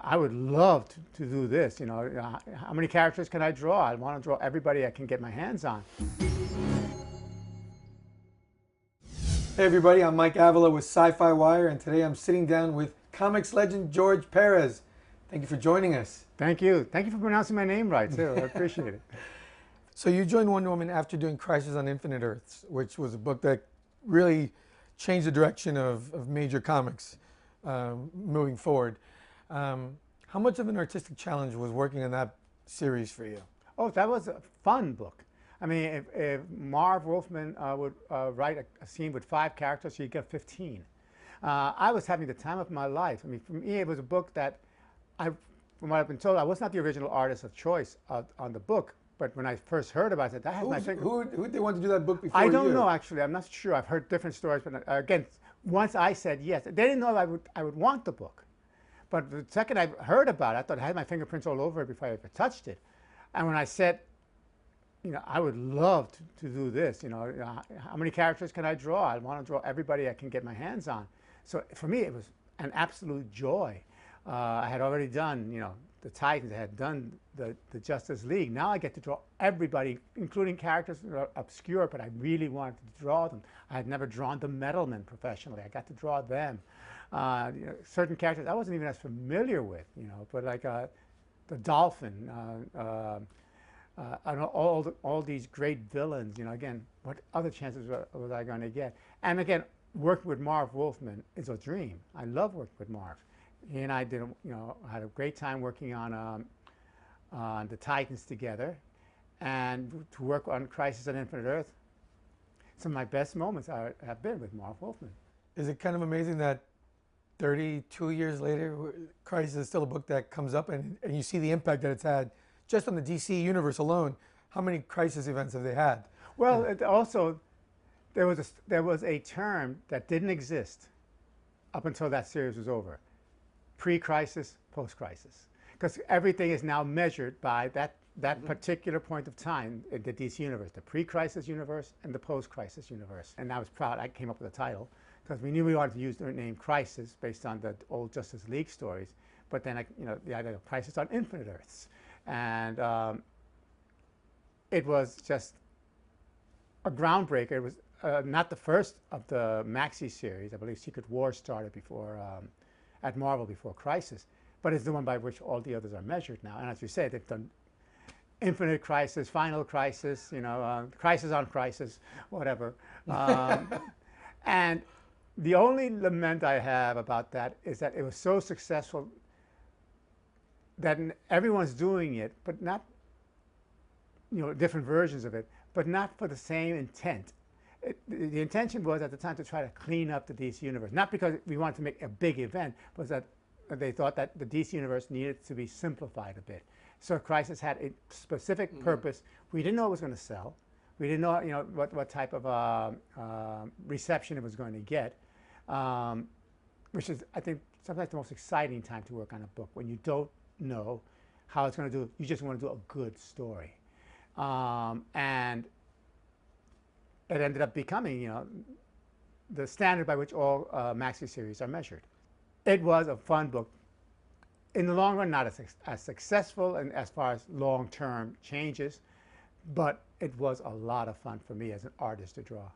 I would love to do this. How many characters can I draw? I want to draw everybody I can get my hands on. Hey everybody, I'm Mike Avila with Sci-Fi Wire, and today I'm sitting down with comics legend George Pérez. Thank you for joining us. Thank you. Thank you for pronouncing my name right, too. I appreciate it. So you joined Wonder Woman after doing Crisis on Infinite Earths, which was a book that really changed the direction of major comics moving forward. How much of an artistic challenge was working on that series for you? Oh, that was a fun book. I mean, if Marv Wolfman would write a scene with 5 characters, you'd get 15. I was having the time of my life. I mean, for me, it was a book that, from what I've been told, I was not the original artist of choice on the book. But when I first heard about it, that had my finger. Who did they want to do that book before I you? don't know, actually. I'm not sure. I've heard different stories. But again, once I said yes, they didn't know I would want the book. But the second I heard about it, I thought I had my fingerprints all over it before I ever touched it. And when I said, I would love to do this, how many characters can I draw? I want to draw everybody I can get my hands on. So for me, it was an absolute joy. I had already done, the Titans. I had done the Justice League. Now I get to draw everybody, including characters that are obscure, but I really wanted to draw them. I had never drawn the Metal Men professionally. I got to draw them. Certain characters I wasn't even as familiar with, but like the Dolphin, and all these great villains. Again, what other chances was I going to get? And again, working with Marv Wolfman is a dream. I love working with Marv. He and I did, had a great time working on the Titans together, and to work on Crisis on Infinite Earth. Some of my best moments have been with Marv Wolfman. Is it kind of amazing that 32 years later, Crisis is still a book that comes up, and you see the impact that it's had just on the DC universe alone? How many Crisis events have they had? Well, also, there was a term that didn't exist up until that series was over. Pre-crisis, post-crisis. Because everything is now measured by that particular point of time in the DC universe, the pre-crisis universe and the post-crisis universe. And I was proud I came up with a title, because we knew we wanted to use the name Crisis based on the old Justice League stories. But then, the idea of Crisis on Infinite Earths. And it was just a groundbreaker. It was not the first of the Maxi series. I believe Secret Wars started before, at Marvel before Crisis. But it's the one by which all the others are measured now. And as you say, they've done Infinite Crisis, Final Crisis, Crisis on Crisis, whatever. And the only lament I have about that is that it was so successful that everyone's doing it, but not, different versions of it, but not for the same intent. The intention was at the time to try to clean up the DC universe, not because we wanted to make a big event, but that they thought that the DC universe needed to be simplified a bit. So Crisis had a specific purpose. We didn't know it was going to sell. We didn't know, what type of reception it was going to get, which is, I think, sometimes the most exciting time to work on a book, when you don't know how it's going to do. You just want to do a good story, and it ended up becoming, the standard by which all Maxi series are measured. It was a fun book. In the long run, not as successful and as far as long-term changes, but it was a lot of fun for me as an artist to draw.